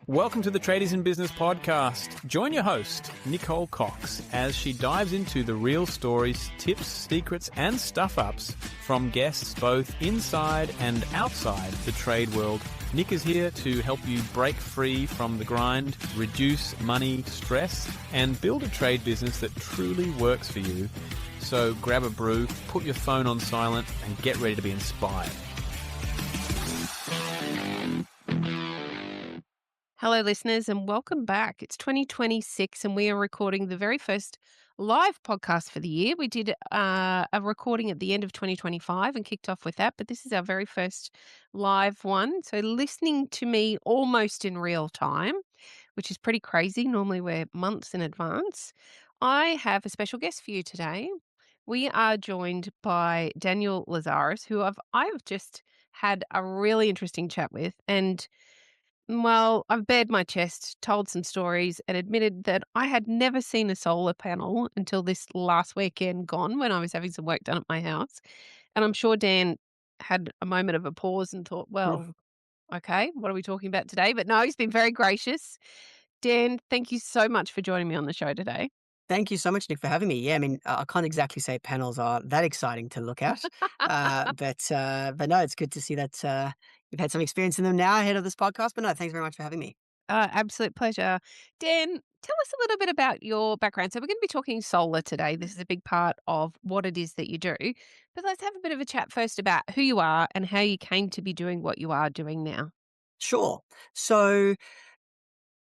Welcome to the Tradies in Business podcast. Join your host, Nicole Cox, as she dives into the real stories, tips, secrets, and stuff-ups from guests both inside and outside the trade world. Nick is here to help you break free from the grind, reduce money stress, and build a trade business that truly works for you. So grab a brew, put your phone on silent, and get ready to be inspired. Hello, listeners, and welcome back. It's 2026, and we are recording the very first live podcast for the year. We did a recording at the end of 2025 and kicked off with that, but this is our very first live one. So listening to me almost in real time, which is pretty crazy. Normally we're months in advance. I have a special guest for you today. We are joined by Daniel Lazarus, who I've just had a really interesting chat with, and well, I've bared my chest, told some stories, and admitted that I had never seen a solar panel until this last weekend gone when I was having some work done at my house. And I'm sure Dan had a moment of a pause and thought, well, okay, what are we talking about today? But no, he's been very gracious. Dan, thank you so much for joining me on the show today. Thank you so much, Nick, for having me. Yeah, I mean, I can't exactly say panels are that exciting to look at, but no, it's good to see that you've had some experience in them now ahead of this podcast. But no, thanks very much for having me. Absolute pleasure. Dan, tell us a little bit about your background. So, we're going to be talking solar today. This is a big part of what it is that you do. But let's have a bit of a chat first about who you are and how you came to be doing what you are doing now. Sure. So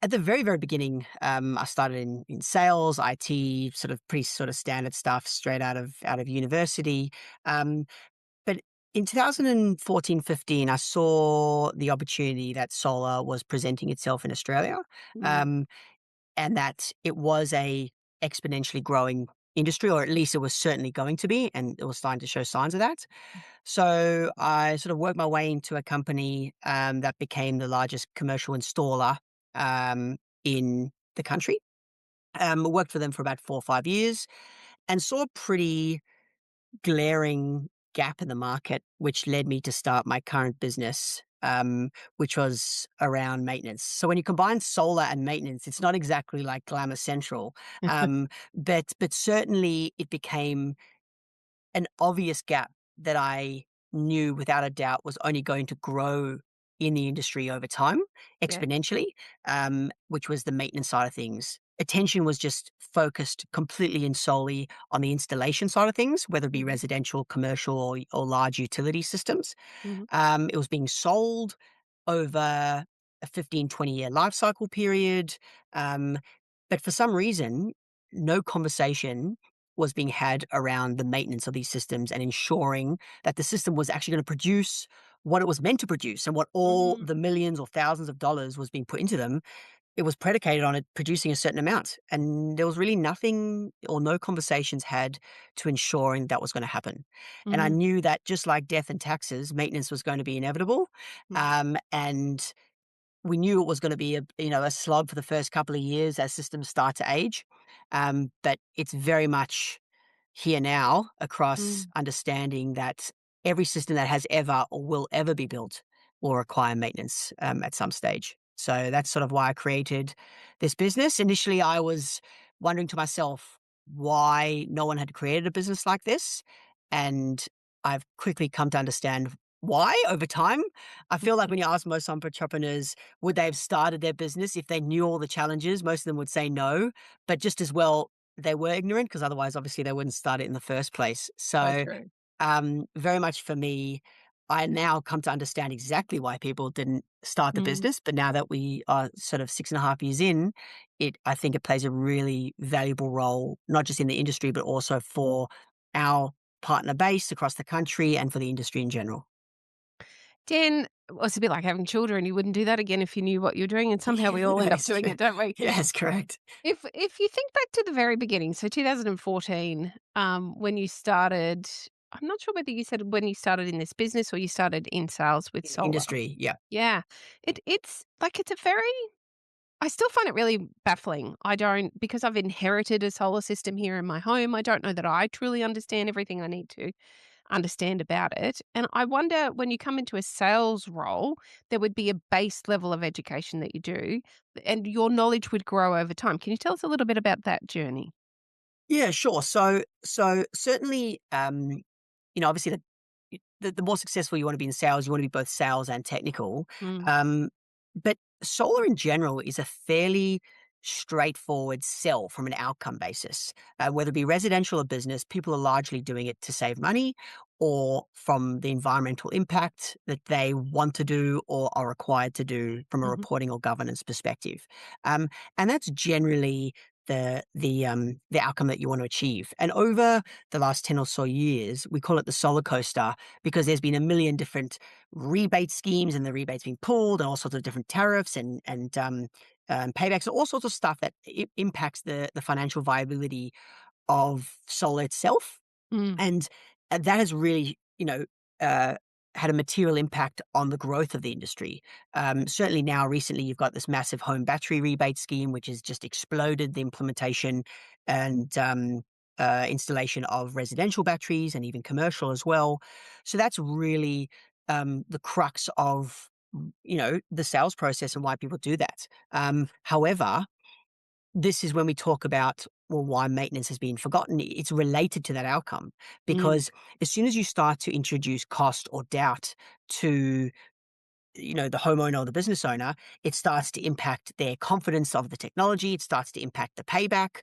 at the very, very beginning, I started in sales, IT, sort of pretty sort of standard stuff straight out of university. Um, but in 2014, 15, I saw the opportunity that solar was presenting itself in Australia. Mm, Um, and that it was a exponentially growing industry, or at least it was certainly going to be, and it was starting to show signs of that. So I sort of worked my way into a company that became the largest commercial installer in the country. Worked for them for about 4 or 5 years and saw a pretty glaring gap in the market, which led me to start my current business, which was around maintenance. So when you combine solar and maintenance, it's not exactly like Glamour Central, but certainly it became an obvious gap that I knew without a doubt was only going to grow in the industry over time yeah. exponentially, which was the maintenance side of things. Attention was just focused completely and solely on the installation side of things, whether it be Mhm, residential, commercial, or large utility systems. mhm, It was being sold over a 15, 20-year life cycle period. Um, but for some reason, no conversation was being had around the maintenance of these systems and ensuring that the system was actually going to produce what it was meant to produce and what all mm, the millions or thousands of dollars was being put into them. It was predicated on it producing a certain amount. And there was really nothing or no conversations had to ensuring that was going to happen. And I mm, knew that just like death and taxes, maintenance was going to be inevitable. mm, And we knew it was going to be a slog for the first couple of years as systems start to age. But it's very much here now across mm. understanding that every system that has ever or will ever be built will require maintenance at some stage. So that's sort of why I created this business. Initially, I was wondering to myself why no one had created a business like this. And I've quickly come to understand why over time. I feel like when you ask most entrepreneurs, would they have started their business if they knew all the challenges? Most of them would say no, but just as well, they were ignorant because otherwise, obviously, they wouldn't start it in the first place. So So, true. very much for me, I now come to understand exactly why people didn't start the Mm, business. But now that we are sort of 6.5 years in, I think it plays a really valuable role, not just in the industry, but also for our partner base across the country and for the industry in general. Dan, well, it's a bit like having children. You wouldn't do that again if you knew what you're doing, and somehow we all No, end up it's doing true. it, don't we? Yes, correct. If you think back to the very beginning, so 2014, when you started, I'm not sure whether you said when you started in this business or you started in sales with solar. Industry, yeah. Yeah. It's like it's a very I still find it really baffling. I don't because I've inherited a solar system here in my home, I don't know that I truly understand everything I need to. understand about it. And I wonder when you come into a sales role, there would be a base level of education that you do, and your knowledge would grow over time. Can you tell us a little bit about that journey? Yeah, sure. So certainly, obviously the more successful you want to be in sales, you want to be both sales and technical. Mm, Um, but solar in general is a fairly straightforward sell from an outcome basis. Whether it be residential or business, people are largely doing it to save money or from the environmental impact that they want to do or are required to do from a mhm, reporting or governance perspective. Um, and that's generally the outcome that you want to achieve. And over the last 10 or so years, we call it the solar coaster because there's been a million different rebate schemes and the rebates being pulled and all sorts of different tariffs and paybacks, all sorts of stuff that impacts the financial viability of solar itself. mm, And that has really, uh, had a material impact on the growth of the industry. Certainly now, recently, you've got this massive home battery rebate scheme, which has just exploded the implementation and installation of residential batteries and even commercial as well. So that's really the crux of, the sales process and why people do that. However, this is when we talk about, well, why maintenance has been forgotten. It's related to that outcome mm, because as soon as you start to introduce cost or doubt to, the homeowner or the business owner, it starts to impact their confidence of the technology. It starts to impact the payback.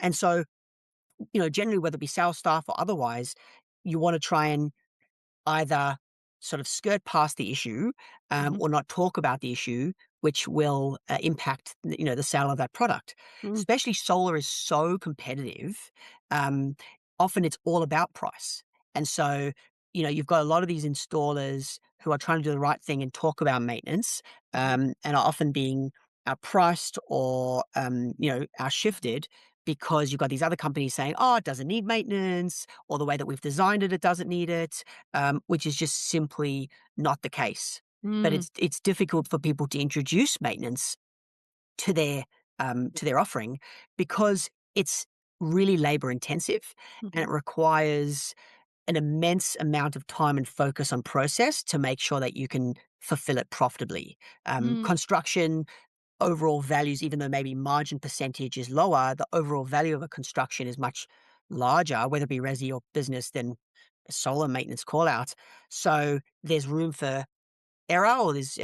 And so, generally, whether it be sales staff or otherwise, you want to try and either sort of skirt past the issue mhm, or not talk about the issue, which will impact the sale of that product. mm, Especially solar is so competitive. Um, Often it's all about price, and so you've got a lot of these installers who are trying to do the right thing and talk about maintenance, mhm, and are often being outpriced or outshifted because you've got these other companies saying, "Oh, it doesn't need maintenance," or "The way that we've designed it, it doesn't need it," which is just simply not the case. But mm, it's difficult for people to introduce maintenance to their offering because it's really labor intensive and mhm, it requires an immense amount of time and focus on process to make sure that you can fulfill it profitably. mm, Construction overall values, even though maybe margin percentage is lower, the overall value of a construction is much larger, whether it be resi or business, than a solar maintenance call out. So there's room for error or there's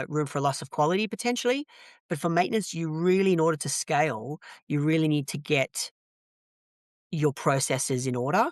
room for loss of quality potentially. But for maintenance, you really, in order to scale, you really need to get your processes in order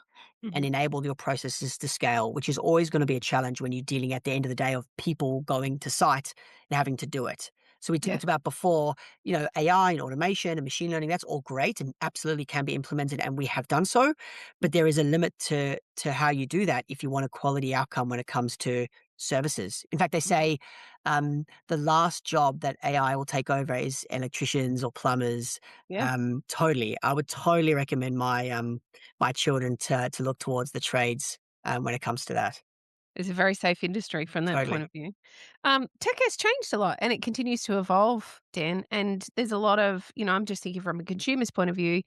and mhm. enable your processes to scale, which is always going to be a challenge when you're dealing at the end of the day of people going to site and having to do it. So we Yeah. talked about before, AI and automation and machine learning, that's all great and absolutely can be implemented and we have done so. But there is a limit to how you do that if you want a quality outcome when it comes to services. In fact, they Mhm. say the last job that AI will take over is electricians or plumbers. Yeah. Totally. I would totally recommend my children to look towards the trades when it comes to that. It's a very safe industry from that point Totally. of view. Tech has changed a lot and it continues to evolve, Dan. And there's a lot of, I'm just thinking from a consumer's point of view,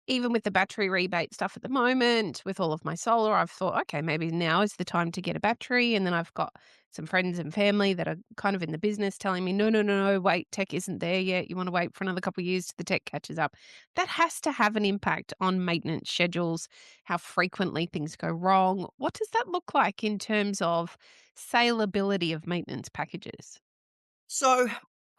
even with the battery rebate stuff at the moment, with all of my solar, I've thought, okay, maybe now is the time to get a battery. And then I've got some friends and family that are kind of in the business telling me, no, no, no, no, wait, tech isn't there yet. You want to wait for another couple of years till the tech catches up. That has to have an impact on maintenance schedules, how frequently things go wrong. What does that look like in terms of saleability of maintenance packages? So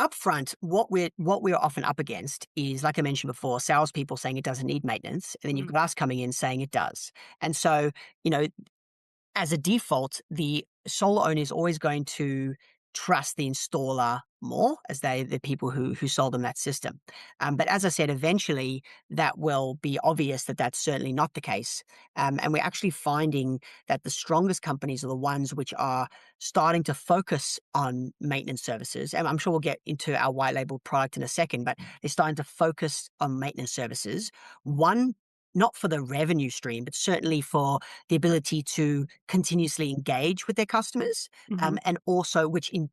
upfront, what we're often up against is, like I mentioned before, salespeople saying it doesn't need maintenance, and then you've Mm, got us coming in saying it does. And so, you know, as a default, the solar owner is always going to trust the installer more as the people who sold them that system. But as I said, eventually that will be obvious that that's certainly not the case. And we're actually finding that the strongest companies are the ones which are starting to focus on maintenance services. And I'm sure we'll get into our white label product in a second, but they're starting to focus on maintenance services. One, not for the revenue stream, but certainly for the ability to continuously engage with their customers, mhm, and also which in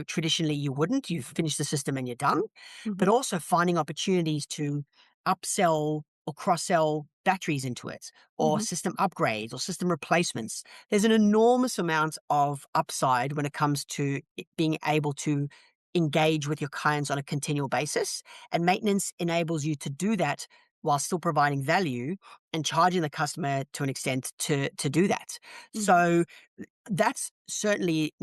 traditionally you wouldn't. You've finished the system and you're done, mhm, but also finding opportunities to upsell or cross sell batteries into it, or Mhm. system upgrades or system replacements. There's an enormous amount of upside when it comes to being able to engage with your clients on a continual basis. And maintenance enables you to do that while still providing value and charging the customer to an extent to do that. Mhm. So that's certainly,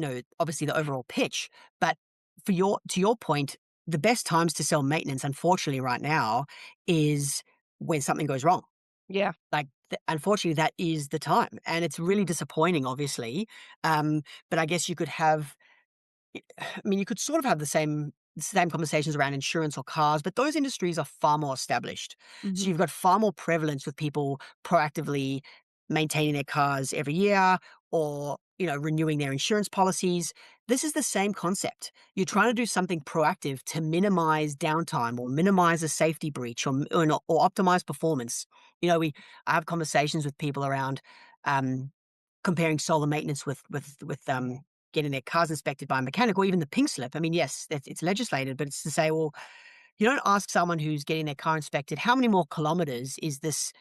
obviously the overall pitch. But to your point, the best times to sell maintenance, unfortunately, right now, is when something goes wrong. Yeah. Like, unfortunately, that is the time, and it's really Mm. disappointing, obviously. But I guess you could have I mean, you could sort of have the same conversations around insurance or cars, but those industries are far more established. So Mhm. you've got far more prevalence with people proactively maintaining their cars every year or, renewing their insurance policies. This is the same concept. You're trying to do something proactive to minimize downtime or minimize a safety breach or optimize performance. I have conversations with people around um, comparing solar maintenance with getting their cars inspected by a mechanic or even the pink slip. I mean, yes, it's legislated, but it's to say, well, you don't ask someone who's getting their car inspected, how many more kilometers is this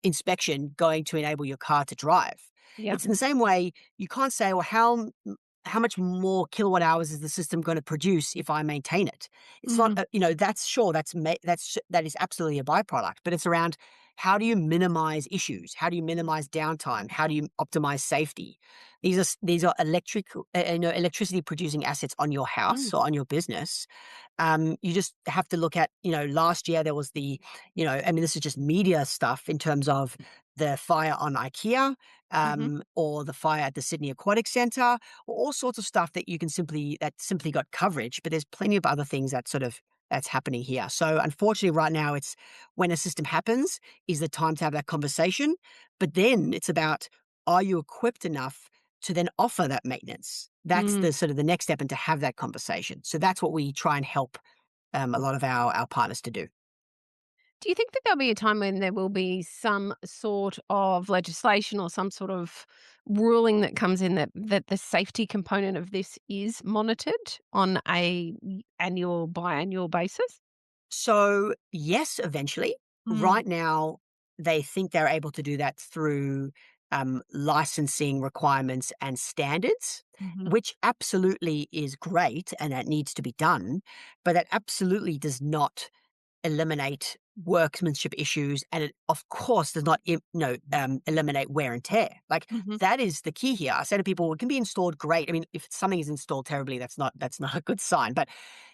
inspection going to enable your car to drive? Yeah. It's in the same way, you can't say, well, how much more kilowatt hours is the system going to produce if I maintain it? It's not, Mhm. that's sure, that is absolutely a byproduct, but it's around how do you minimize issues? How do you minimize downtime? How do you optimize safety? These are electricity producing assets on your Mm. house or on your business. You just have to look at, last year there was I mean, this is just media stuff in terms of the fire on IKEA, Mhm. or the fire at the Sydney Aquatic Centre, or all sorts of stuff that simply got coverage. But there's plenty of other things that's happening here. So unfortunately, right now, it's when a system happens is the time to have that conversation. But then it's about, are you equipped enough to then offer that maintenance? That's Mm. the sort of the next step, and to have that conversation. So that's what we try and help a lot of our partners to do. Do you think that there'll be a time when there will be some sort of legislation or some sort of ruling that comes in that the safety component of this is monitored on a annual, biannual basis? So yes, eventually. Mm. Right now, they think they're able to do that through licensing requirements and standards, Mhm. which absolutely is great and that needs to be done. But that absolutely does not eliminate workmanship issues, and it, of course, does not eliminate wear and tear. Like, Mhm. that is the key here. I say to people, it can be installed great. I mean, if something is installed terribly, that's not a good sign. But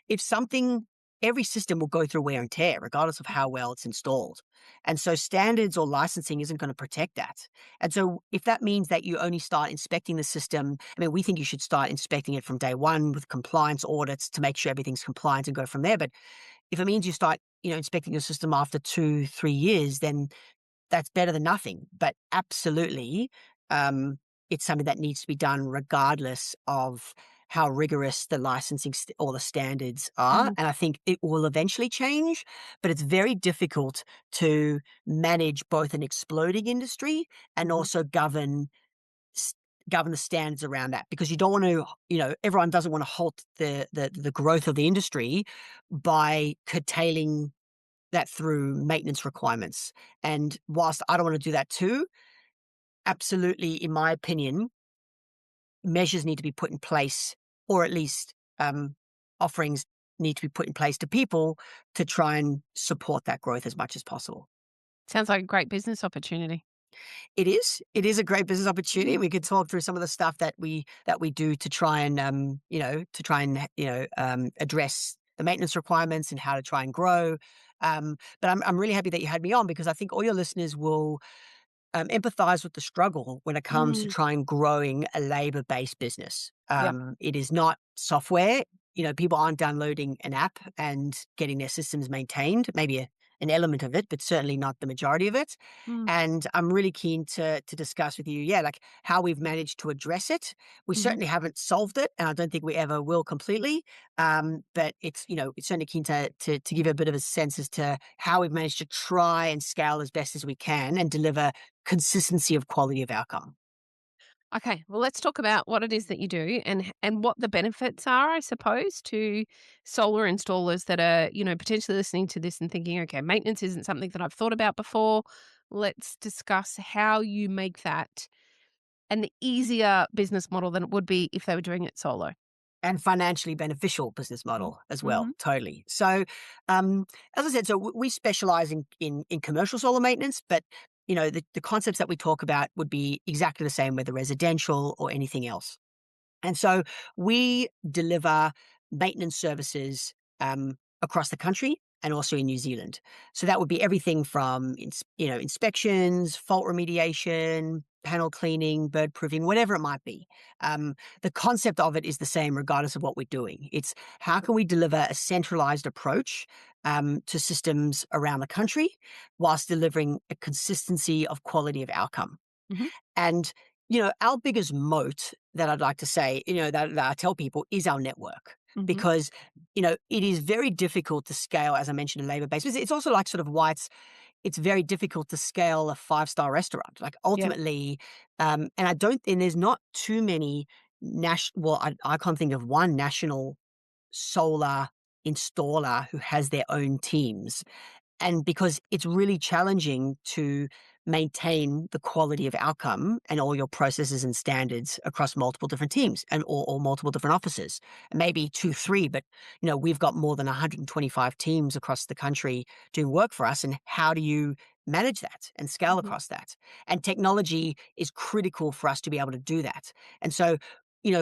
if something every system will go through wear and tear, regardless of how well it's installed. And so standards or licensing isn't going to protect that. And so if that means that you only start inspecting the system, I mean, we think you should start inspecting it from day one with compliance audits to make sure everything's compliant and go from there. But if it means you start, inspecting your system after 2, 3 years, then that's better than nothing. But absolutely, um, it's something that needs to be done regardless of how rigorous the licensing or the standards are. Mhm. And I think it will eventually change, but it's very difficult to manage both an exploding industry and Mhm. also s- govern the standards around that, because you don't want to, everyone doesn't want to halt the growth of the industry by curtailing that through maintenance requirements. And whilst I don't want to do that too, absolutely, in my opinion, measures need to be put in place, or at least offerings need to be put in place to people to try and support that growth as much as possible. Sounds like a great business opportunity. It is. It is a great business opportunity. Mm. We could talk through some of the stuff that we do to try and address the maintenance requirements and how to try and grow. But I'm really happy that you had me on, because I think all your listeners will empathize with the struggle when it comes to Mm. trying growing a labor-based business. Yeah. It is not software. People aren't downloading an app and getting their systems maintained. Maybe an element of it, but certainly not the majority of it. Mm. And I'm really keen to discuss with you, yeah, like how we've managed to address it. We Mhm. certainly haven't solved it, and I don't think we ever will completely. But it's certainly keen to give a bit of a sense as to how we've managed to try and scale as best as we can and deliver consistency of quality of outcome. Okay, well, let's talk about what it is that you do and what the benefits are, I suppose, to solar installers that are, potentially listening to this and thinking, okay, maintenance isn't something that I've thought about before. let's discuss how you make that an easier business model than it would be if they were doing it solo. And financially beneficial business model as well. Mm-hmm. Totally. So, as I said, so we specialize in commercial solar maintenance, but the concepts that we talk about would be exactly the same, whether residential or anything else. And so we deliver maintenance services across the country and also in New Zealand. So that would be everything from inspections, fault remediation, panel cleaning, bird proofing, whatever it might be. The concept of it is the same regardless of what we're doing. It's how can we deliver a centralized approach to systems around the country whilst delivering a consistency of quality of outcome. Mm-hmm. And, our biggest moat that I'd like to say, that I tell people is our network. Mm-hmm. Because, it is very difficult to scale, as I mentioned, a labor base. It's also like sort of why it's very difficult to scale a 5-star restaurant. Like ultimately, and there's not too many I can't think of one national solar installer who has their own teams. And because it's really challenging to maintain the quality of outcome and all your processes and standards across multiple different teams and or multiple different offices, maybe 2, 3, but we've got more than 125 teams across the country doing work for us. And how do you manage that and scale Mm-hmm. across that? And technology is critical for us to be able to do that. And so,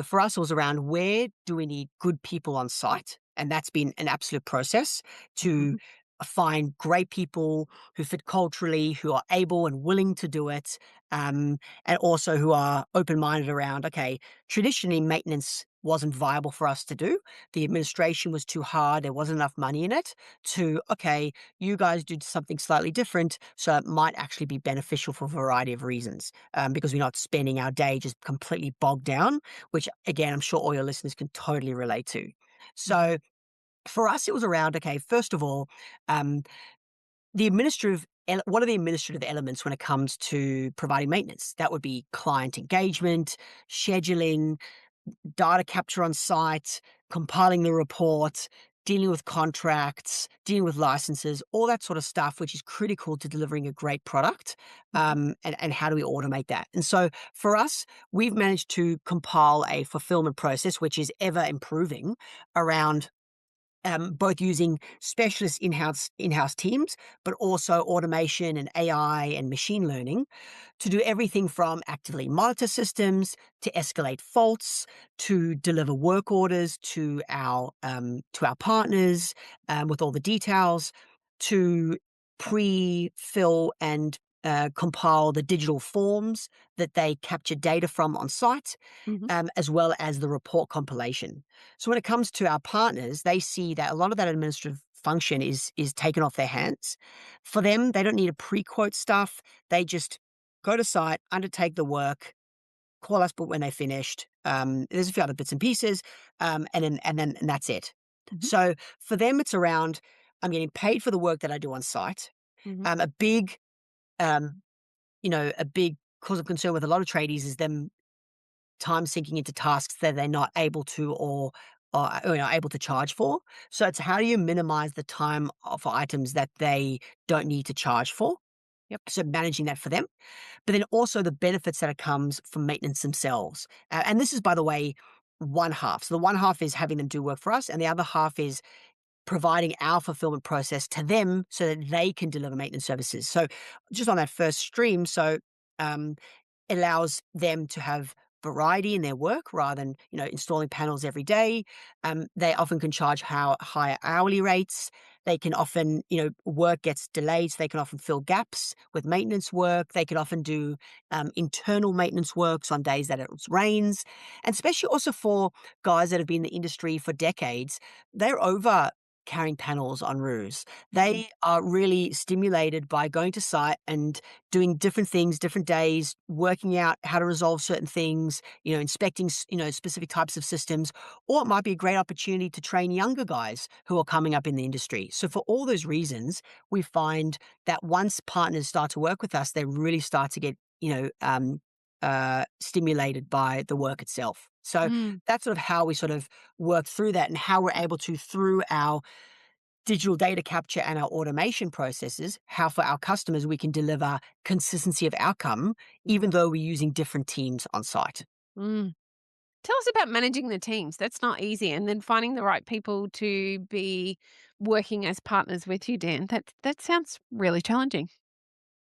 for us, it was around where do we need good people on site? And that's been an absolute process to Mm-hmm. find great people who fit culturally, who are able and willing to do it, and also who are open-minded around, okay, traditionally maintenance wasn't viable for us to do. The administration was too hard. There wasn't enough money in it to, okay, you guys do something slightly different. So it might actually be beneficial for a variety of reasons because we're not spending our day just completely bogged down, which again, I'm sure all your listeners can totally relate to. Mm-hmm. So for us, it was around, okay, first of all, um, what are the administrative elements when it comes to providing maintenance? That would be client engagement, scheduling, data capture on site, compiling the report, dealing with contracts, dealing with licenses, all that sort of stuff, which is critical to delivering a great product. And how do we automate that? And so for us, we've managed to compile a fulfillment process, which is ever improving around both using specialist in-house teams, but also automation and AI and machine learning to do everything from actively monitor systems to escalate faults, to deliver work orders to our partners with all the details, to pre-fill and compile the digital forms that they capture data from on site, Mm-hmm. as well as the report compilation. So when it comes to our partners, they see that a lot of that administrative function is taken off their hands. For them, they don't need to pre-quote stuff. They just go to site, undertake the work, call us but when they finished. There's a few other bits and pieces, and that's it. Mm-hmm. So for them, it's around I'm getting paid for the work that I do on site. Mm-hmm. A big, a big cause of concern with a lot of tradies is them time sinking into tasks that they're not able to or able to charge for. So it's how do you minimize the time for items that they don't need to charge for? Yep. So managing that for them, but then also the benefits that it comes from maintenance themselves. And this is, by the way, one half. So the one half is having them do work for us, and the other half is providing our fulfillment process to them so that they can deliver maintenance services. So just on that first stream, so um, it allows them to have variety in their work rather than installing panels every day. They often can charge higher hourly rates. They can often work gets delayed, so they can often fill gaps with maintenance work. They can often do internal maintenance works on days that it rains, and especially also for guys that have been in the industry for decades, they're over carrying panels on roofs. They are really stimulated by going to site and doing different things, different days, working out how to resolve certain things, inspecting, specific types of systems, or it might be a great opportunity to train younger guys who are coming up in the industry. So for all those reasons, we find that once partners start to work with us, they really start to get, stimulated by the work itself. So Mm. that's sort of how we sort of work through that and how we're able to, through our digital data capture and our automation processes, how for our customers we can deliver consistency of outcome, even though we're using different teams on site. Mm. Tell us about managing the teams. That's not easy. And then finding the right people to be working as partners with you, Dan. That sounds really challenging.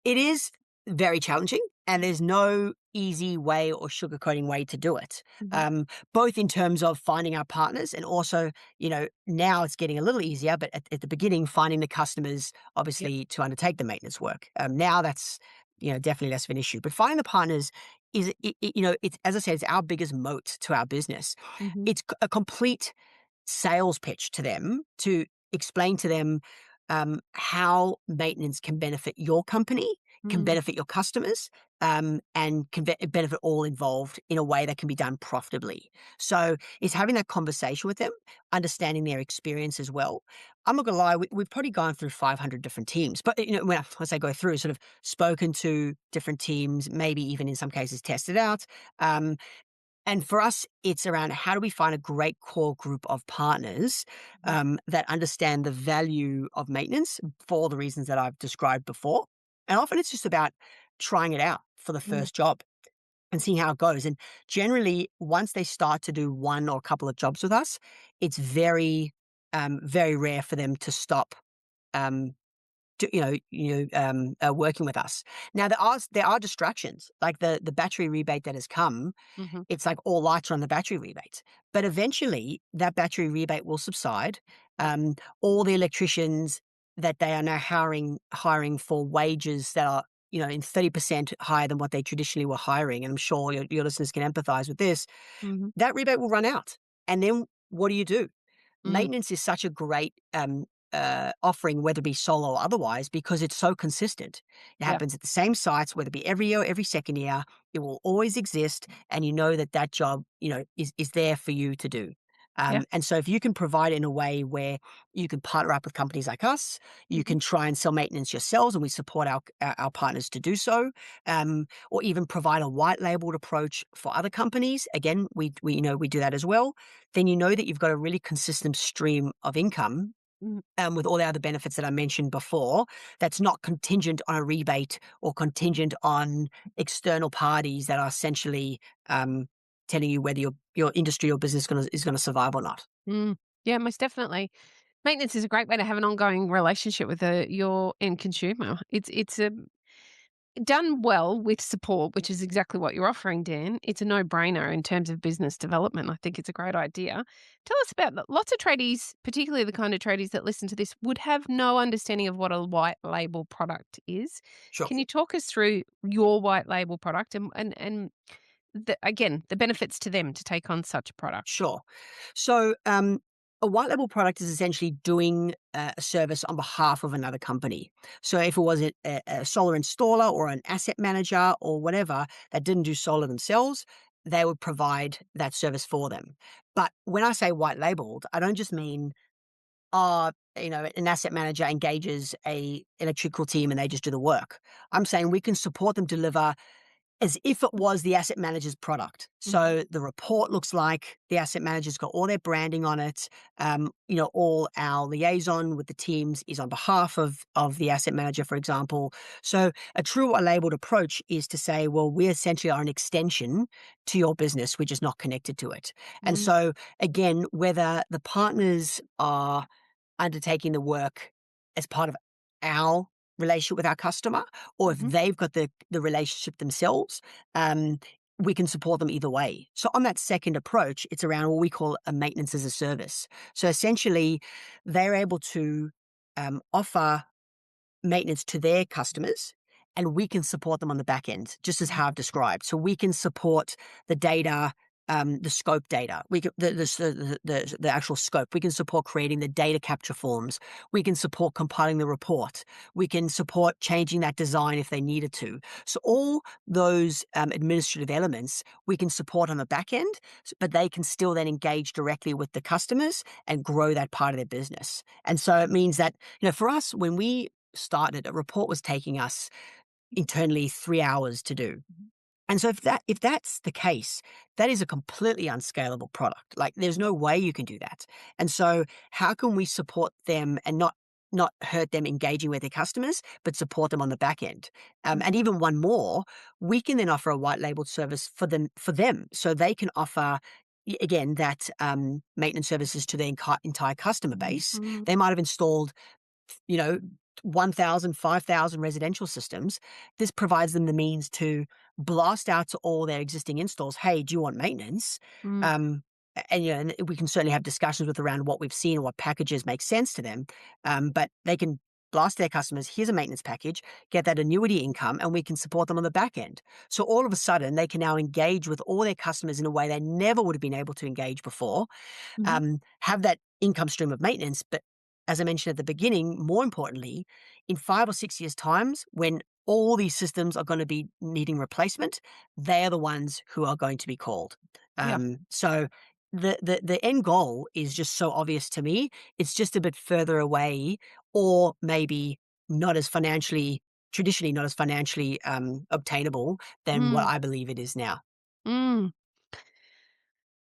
It is very challenging, and there's no easy way or sugarcoating way to do it. Mhm. Both in terms of finding our partners and also, now it's getting a little easier, but at the beginning, finding the customers, Yep. obviously, to undertake the maintenance work. Now that's, definitely less of an issue. But finding the partners is, it's, as I said, it's our biggest moat to our business. Mhm. It's a complete sales pitch to them to explain to them how maintenance can benefit your company, can Mm. benefit your customers, and can benefit all involved in a way that can be done profitably. So it's having that conversation with them, understanding their experience as well. I'm not gonna lie, we've probably gone through 500 different teams, but when I say go through, sort of spoken to different teams, maybe even in some cases tested out. Um, and for us, it's around how do we find a great core group of partners Mhm. that understand the value of maintenance for the reasons that I've described before. And often it's just about trying it out for the Mm. first job and seeing how it goes. And generally, once they start to do one or a couple of jobs with us, it's very rare for them to stop um, working with us. Now there are distractions like the battery rebate that has come. Mhm. It's like all lights are on the battery rebate. But eventually, that battery rebate will subside. All the electricians that they are now hiring for wages that are, in 30% higher than what they traditionally were hiring, and I'm sure your listeners can empathize with this, Mhm. that rebate will run out. And then what do? Mm. Maintenance is such a great offering, whether it be solo or otherwise, because it's so consistent. It Yeah. happens at the same sites, whether it be every year or every second year. It will always exist, and you know that job, is there for you to do. Yeah. And so, if you can provide it in a way where you can partner up with companies like us, you Mhm. can try and sell maintenance yourselves, and we support our partners to do so, or even provide a white labeled approach for other companies. Again, we do that as well. Then you know that you've got a really consistent stream of income Mm. with all the other benefits that I mentioned before, that's not contingent on a rebate or contingent on external parties that are essentially telling you whether your industry or business is gonna survive or not. Mm. Yeah, most definitely. Maintenance is a great way to have an ongoing relationship with your end consumer. It's a done well with support, which is exactly what you're offering, Dan. It's a no-brainer in terms of business development. I think it's a great idea. Tell us about lots of tradies, particularly the kind of tradies that listen to this, would have no understanding of what a white label product is. Sure. Can you talk us through your white label product and again the benefits to them to take on such a product? Sure. So, a white label product is essentially doing a service on behalf of another company. So, if it was a solar installer or an asset manager or whatever that didn't do solar themselves, they would provide that service for them. But when I say white labeled, I don't just mean an asset manager engages a electrical team and they just do the work. I'm saying we can support them deliver as if it was the asset manager's product. Mhm. So the report looks like the asset manager's got all their branding on it. All our liaison with the teams is on behalf of the asset manager, for example. So a true labeled approach is to say, well, we essentially are an extension to your business. We're just not connected to it. And Mm. so again, whether the partners are undertaking the work as part of our relationship with our customer, or if Mhm. they've got the relationship themselves, um, we can support them either way. So on that second approach, it's around what we call a maintenance as a service. So essentially, they're able to offer maintenance to their customers, and we can support them on the back end, just as how I've described. So we can support the data, the scope data, we can, the actual scope. We can support creating the data capture forms. We can support compiling the report. We can support changing that design if they needed to. So all those administrative elements we can support on the back end, but they can still then engage directly with the customers and grow that part of their business. And so it means that, for us, when we started, a report was taking us internally 3 hours to do. And so if that's the case, that is a completely unscalable product. Like there's no way you can do that. And so how can we support them and not hurt them engaging with their customers, but support them on the back end? And even one more, we can then offer a white labeled service for them, so they can offer again that maintenance services to their entire customer base. Mhm. They might have installed, you know, 1,000, 5,000 residential systems. This provides them the means to blast out to all their existing installs. Hey, do you want maintenance? Mm. And and we can certainly have discussions with around what we've seen and what packages make sense to them. But they can blast their customers. Here's a maintenance package, get that annuity income, and we can support them on the back end. So all of a sudden, they can now engage with all their customers in a way they never would have been able to engage before. Mhm. Have that income stream of maintenance. But as I mentioned at the beginning, more importantly, in 5 or 6 years' times, when all these systems are going to be needing replacement, they are the ones who are going to be called. Yeah. So the end goal is just so obvious to me. It's just a bit further away, or maybe not as traditionally not as financially obtainable than what Mm. I believe it is now. Mm.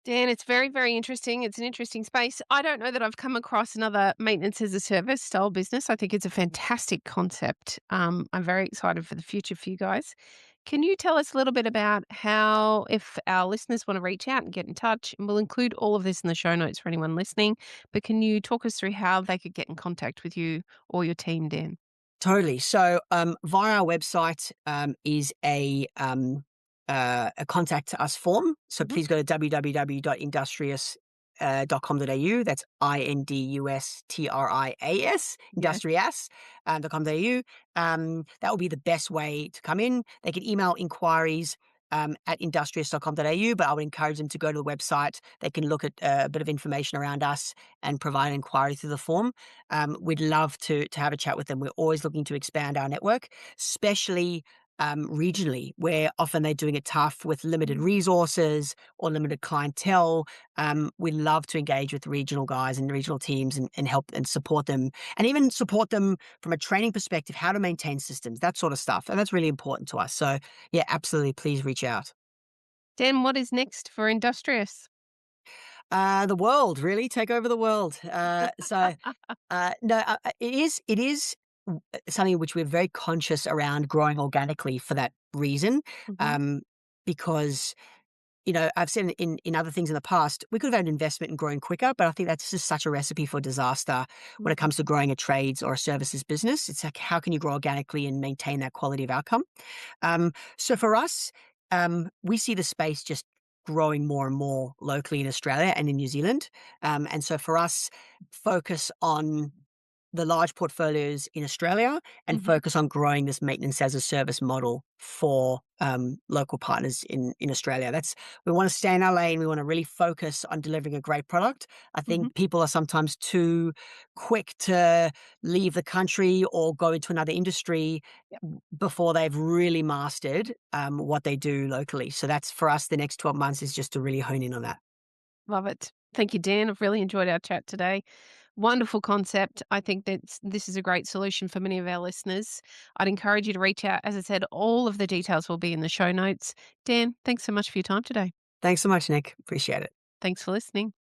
Dan, it's very, very interesting. It's an interesting space. I don't know that I've come across another maintenance as a service style business. I think it's a fantastic concept. I'm very excited for the future for you guys. Can you tell us a little bit about how, if our listeners want to reach out and get in touch, and we'll include all of this in the show notes for anyone listening, but can you talk us through how they could get in contact with you or your team, Dan? Totally. So, via our website is a contact us form. So Mhm. please go to www.industrias.com.au. That's INDUSTRIAS, Yeah. industrias.com.au. That will be the best way to come in. They can email inquiries at industrias.com.au, but I would encourage them to go to the website. They can look at a bit of information around us and provide an inquiry through the form. We'd love to have a chat with them. We're always looking to expand our network, especially regionally, where often they're doing it tough with limited Mm. resources or limited clientele. We love to engage with regional guys and regional teams and help and support them, and even support them from a training perspective, how to maintain systems, that sort of stuff. And that's really important to us. So yeah, absolutely. Please reach out. Dan, what is next for Industrious? The world, really take over the world. No, it is something which we're very conscious around growing organically for that reason. Mhm. Um, because I've said in other things in the past, we could have had an investment in growing quicker, but I think that's just such a recipe for disaster when it Mhm. comes to growing a trades or a services business. It's like, how can you grow organically and maintain that quality of outcome? So for us, we see the space just growing more and more locally in Australia and in New Zealand. And so for us, focus on the large portfolios in Australia and Mhm. focus on growing this maintenance as a service model for local partners in Australia. We want to stay in our lane. We want to really focus on delivering a great product. I Mhm. think people are sometimes too quick to leave the country or go into another industry before they've really mastered what they do locally. So that's for us. The next 12 months is just to really hone in on that. Love it. Thank you, Dan. I've really enjoyed our chat today. Wonderful concept. I think that this is a great solution for many of our listeners. I'd encourage you to reach out. As I said, all of the details will be in the show notes. Dan, thanks so much for your time today. Thanks so much, Nick. Appreciate it. Thanks for listening.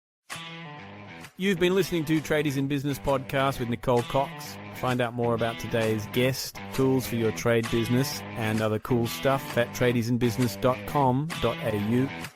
You've been listening to Tradies in Business podcast with Nicole Cox. Find out more about today's guest, tools for your trade business, and other cool stuff at tradiesinbusiness.com.au.